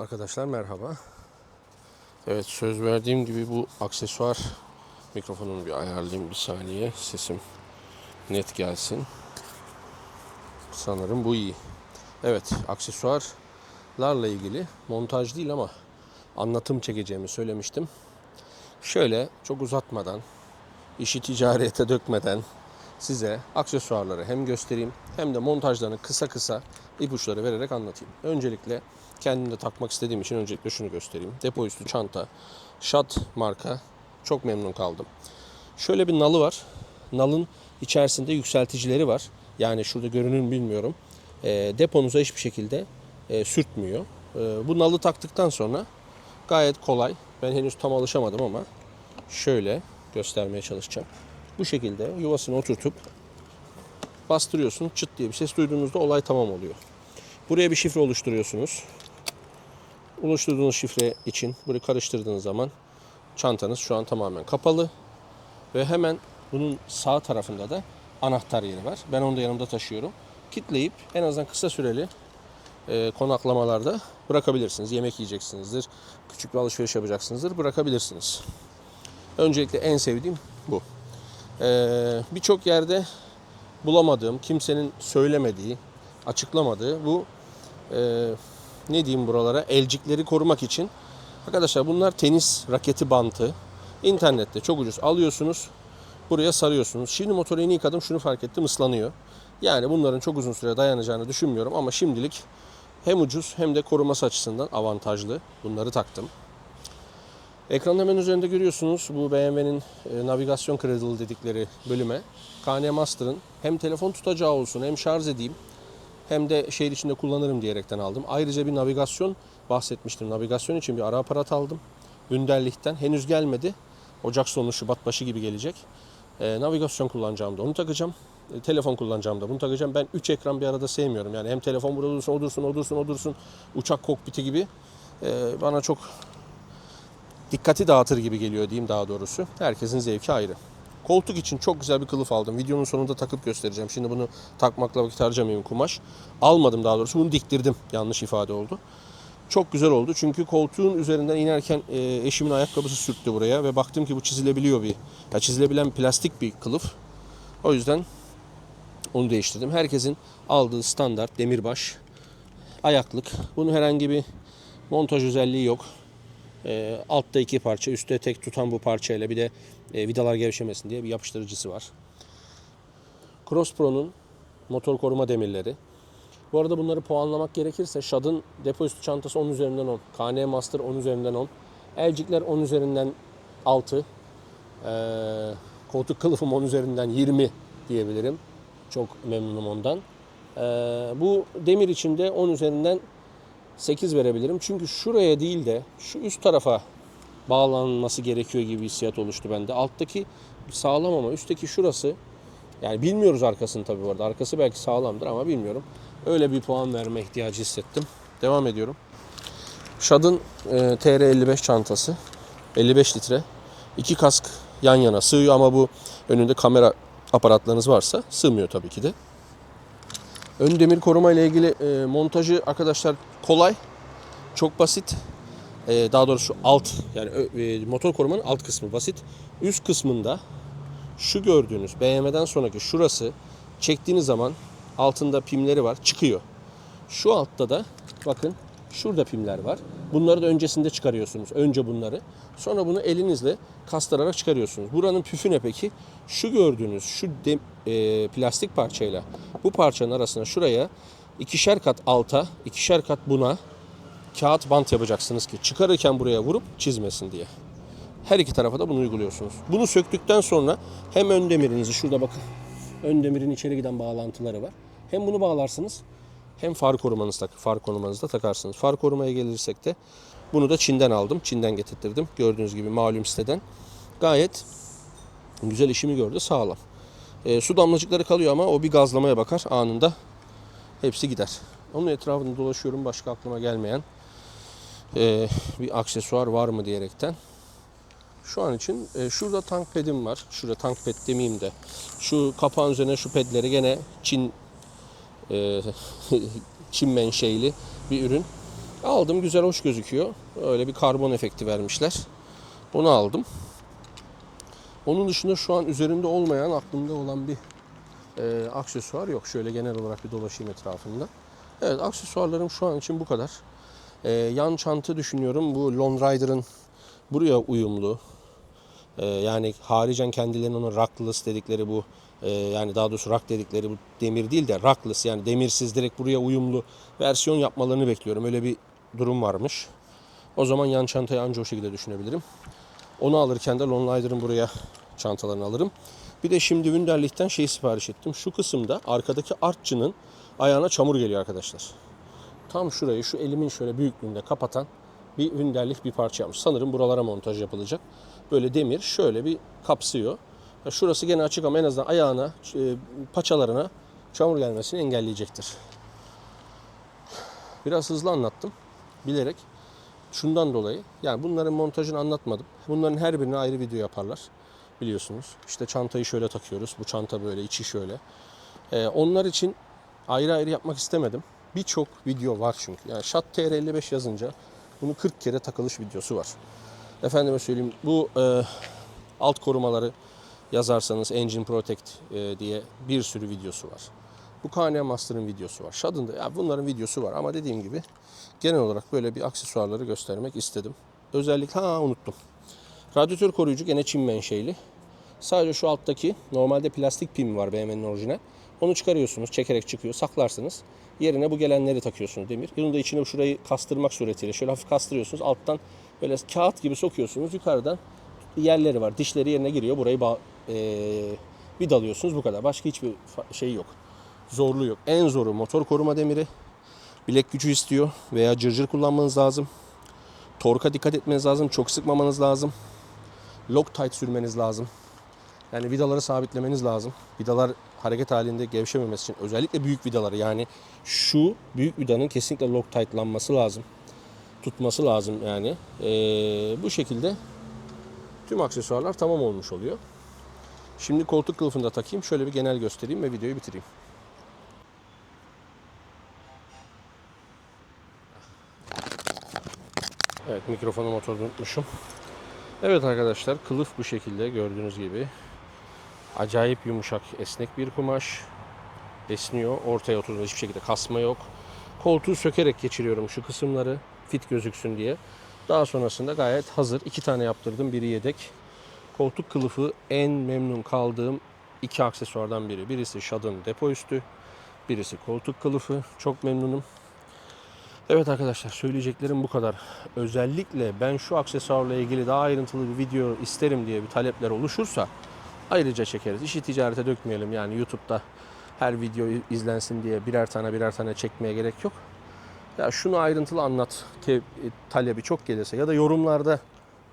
Arkadaşlar merhaba. Evet, söz verdiğim gibi bu aksesuar mikrofonumu bir ayarlayayım bir saniye. Sesim net gelsin. Sanırım bu iyi. Evet, aksesuarlarla ilgili montaj değil ama anlatım çekeceğimi söylemiştim. Şöyle çok uzatmadan, işi ticarete dökmeden size aksesuarları hem göstereyim hem de montajlarını kısa kısa ipuçları vererek anlatayım. Öncelikle kendim de takmak istediğim için öncelikle şunu göstereyim. Depo üstü çanta, Shad marka, çok memnun kaldım. Şöyle bir nalı var. Nalın içerisinde yükselticileri var. Yani şurada görünür mü bilmiyorum. Deponuza hiçbir şekilde sürtmüyor. Bu nalı taktıktan sonra gayet kolay. Ben henüz tam alışamadım ama şöyle göstermeye çalışacağım. Bu şekilde yuvasını oturtup bastırıyorsun. Çıt diye bir ses duyduğunuzda olay tamam oluyor. Buraya bir şifre oluşturuyorsunuz. Oluşturduğunuz şifre için burayı karıştırdığınız zaman çantanız şu an tamamen kapalı. Ve hemen bunun sağ tarafında da anahtar yeri var. Ben onu da yanımda taşıyorum. Kitleyip en azından kısa süreli konaklamalarda bırakabilirsiniz. Yemek yiyeceksinizdir, küçük bir alışveriş yapacaksınızdır, bırakabilirsiniz. Öncelikle en sevdiğim bu. Birçok yerde bulamadığım, kimsenin söylemediği, açıklamadığı bu ne diyeyim buralara, elcikleri korumak için. Arkadaşlar bunlar tenis raketi bantı. İnternette çok ucuz alıyorsunuz. Buraya sarıyorsunuz. Şimdi motoru yeni yıkadım, şunu fark ettim, ıslanıyor. Yani bunların çok uzun süre dayanacağını düşünmüyorum ama şimdilik hem ucuz hem de koruması açısından avantajlı. Bunları taktım. Ekranın hemen üzerinde görüyorsunuz bu BMW'nin navigasyon cradle dedikleri bölüme KN Master'ın hem telefon tutacağı olsun hem şarj edeyim hem de şehir içinde kullanırım diyerekten aldım. Ayrıca bir navigasyon bahsetmiştim. Navigasyon için bir ara aparat aldım. Bünderlich'ten. Henüz gelmedi. Ocak sonu, Şubat başı gibi gelecek. Navigasyon kullanacağım da onu takacağım. Telefon kullanacağım da bunu takacağım. Ben 3 ekran bir arada sevmiyorum. Yani hem telefon burada dursun, o dursun. Uçak kokpiti gibi. Bana çok dikkati dağıtır gibi geliyor diyeyim daha doğrusu. Herkesin zevki ayrı. Koltuk için çok güzel bir kılıf aldım. Videonun sonunda takıp göstereceğim. Şimdi bunu takmakla vakit harcamayayım, kumaş. Almadım daha doğrusu. Bunu diktirdim. Yanlış ifade oldu. Çok güzel oldu. Çünkü koltuğun üzerinden inerken eşimin ayakkabısı sürttü buraya. Ve baktım ki bu çizilebiliyor çizilebilen plastik bir kılıf. O yüzden onu değiştirdim. Herkesin aldığı standart demirbaş ayaklık. Bunun herhangi bir montaj özelliği yok. Altta 2 parça, üstte tek tutan bu parçayla bir de vidalar gevşemesin diye bir yapıştırıcısı var. Cross Pro'nun motor koruma demirleri. Bu arada bunları puanlamak gerekirse Shad'ın depo üstü çantası 10 üzerinden 10. KN Master 10 üzerinden 10. Elcikler 10 üzerinden 6. Koltuk kılıfım 10 üzerinden 20 diyebilirim. Çok memnunum ondan. Bu demir içinde 10 üzerinden 8 verebilirim. Çünkü şuraya değil de şu üst tarafa bağlanması gerekiyor gibi hissiyat oluştu bende. Alttaki sağlam ama üstteki şurası, yani bilmiyoruz arkasını tabii bu arada. Arkası belki sağlamdır ama bilmiyorum. Öyle bir puan verme ihtiyacı hissettim. Devam ediyorum. Shad'ın TR55 çantası. 55 litre. 2 kask yan yana sığıyor ama bu önünde kamera aparatlarınız varsa sığmıyor tabii ki de. Ön demir koruma ile ilgili montajı arkadaşlar kolay. Çok basit. Daha doğrusu alt, yani motor korumanın alt kısmı basit. Üst kısmında şu gördüğünüz BMW'den sonraki şurası çektiğiniz zaman altında pimleri var, çıkıyor. Şu altta da bakın şurada pimler var. Bunları da öncesinde çıkarıyorsunuz. Önce bunları. Sonra bunu elinizle kastırarak çıkarıyorsunuz. Buranın püfü ne peki? Şu gördüğünüz plastik parçayla bu parçanın arasına şuraya 2'şer kat alta, 2'şer kat buna kağıt bant yapacaksınız ki çıkarırken buraya vurup çizmesin diye. Her iki tarafa da bunu uyguluyorsunuz. Bunu söktükten sonra hem ön demirinizi şurada bakın. Ön demirin içeri giden bağlantıları var. Hem bunu bağlarsınız hem far korumanızı da takarsınız. Far korumaya gelirsek de bunu da Çin'den aldım. Çin'den getirttirdim. Gördüğünüz gibi malum siteden. Gayet güzel işimi gördü. Sağlam. Su damlacıkları kalıyor ama o bir gazlamaya bakar. Anında hepsi gider. Onun etrafında dolaşıyorum. Başka aklıma gelmeyen bir aksesuar var mı diyerekten. Şu an için şurada tank pedim var. Şurada tank ped demeyeyim de. Şu kapağın üzerine şu pedleri gene Çin Çin menşeili bir ürün. Aldım, güzel, hoş gözüküyor. Öyle bir karbon efekti vermişler. Onu aldım. Onun dışında şu an üzerinde olmayan, aklımda olan bir aksesuar yok. Şöyle genel olarak bir dolaşayım etrafında. Evet, aksesuarlarım şu an için bu kadar. Yan çanta düşünüyorum. Bu Lone Rider'ın buraya uyumlu. Yani haricen kendilerinin onu rockless dedikleri bu yani daha doğrusu rock dedikleri bu demir değil de rockless, yani demirsiz direkt buraya uyumlu versiyon yapmalarını bekliyorum. Öyle bir durum varmış. O zaman yan çantayı anca o şekilde düşünebilirim. Onu alırken de Lone Rider'ın buraya çantalarını alırım. Bir de şimdi Wunderlich'ten sipariş ettim. Şu kısımda arkadaki artçının ayağına çamur geliyor arkadaşlar. Tam şurayı şu elimin şöyle büyüklüğünde kapatan bir Wunderlich bir parça yapmış. Sanırım buralara montaj yapılacak. Böyle demir şöyle bir kapsıyor. Şurası gene açık ama en azından ayağına, paçalarına çamur gelmesini engelleyecektir. Biraz hızlı anlattım bilerek. Şundan dolayı, yani bunların montajını anlatmadım. Bunların her birine ayrı video yaparlar biliyorsunuz. İşte çantayı şöyle takıyoruz. Bu çanta böyle, içi şöyle. Onlar için ayrı ayrı yapmak istemedim. Birçok video var çünkü. Yani Shot TR55 yazınca bunun 40 kere takılış videosu var. Efendime söyleyeyim, bu alt korumaları yazarsanız Engine Protect diye bir sürü videosu var. Bu KN Master'ın videosu var. Shot'ın da ya bunların videosu var ama dediğim gibi genel olarak böyle bir aksesuarları göstermek istedim. Özellikle unuttum. Radyatör koruyucu gene Çin menşeili. Sadece şu alttaki normalde plastik pim var BMW'nin orijinal. Onu çıkarıyorsunuz, çekerek çıkıyor, saklarsınız. Yerine bu gelenleri takıyorsunuz demir. Bunun da içine şurayı kastırmak suretiyle şöyle hafif kastırıyorsunuz. Alttan böyle kağıt gibi sokuyorsunuz. Yukarıdan yerleri var. Dişleri yerine giriyor. Burayı vidalıyorsunuz. Bu kadar. Başka hiçbir şey yok. Zorluğu yok. En zoru motor koruma demiri. Bilek gücü istiyor veya cırcır kullanmanız lazım. Torka dikkat etmeniz lazım. Çok sıkmamanız lazım. Loctite sürmeniz lazım. Yani vidaları sabitlemeniz lazım. Vidalar hareket halinde gevşememesi için özellikle büyük vidaları, yani şu büyük vidanın kesinlikle Loctite'lanması lazım. Tutması lazım yani. Bu şekilde tüm aksesuarlar tamam olmuş oluyor. Şimdi koltuk kılıfını da takayım. Şöyle bir genel göstereyim ve videoyu bitireyim. Evet, mikrofonu motorda unutmuşum. Evet arkadaşlar, kılıf bu şekilde gördüğünüz gibi. Acayip yumuşak, esnek bir kumaş. Esniyor. Ortaya oturduğunda hiçbir şekilde kasma yok. Koltuğu sökerek geçiriyorum şu kısımları, fit gözüksün diye. Daha sonrasında gayet hazır. 2 tane yaptırdım. Biri yedek. Koltuk kılıfı en memnun kaldığım 2 aksesuardan biri. Birisi Shad'ın depo üstü. Birisi koltuk kılıfı. Çok memnunum. Evet arkadaşlar, söyleyeceklerim bu kadar. Özellikle ben şu aksesuarla ilgili daha ayrıntılı bir video isterim diye bir talepler oluşursa ayrıca çekeriz. İşi ticarete dökmeyelim, yani YouTube'da her video izlensin diye birer tane çekmeye gerek yok. Ya şunu ayrıntılı anlat talebi çok gelirse ya da yorumlarda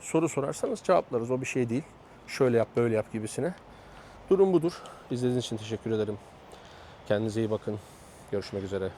soru sorarsanız cevaplarız. O bir şey değil. Şöyle yap, böyle yap gibisine. Durum budur. İzlediğiniz için teşekkür ederim. Kendinize iyi bakın. Görüşmek üzere.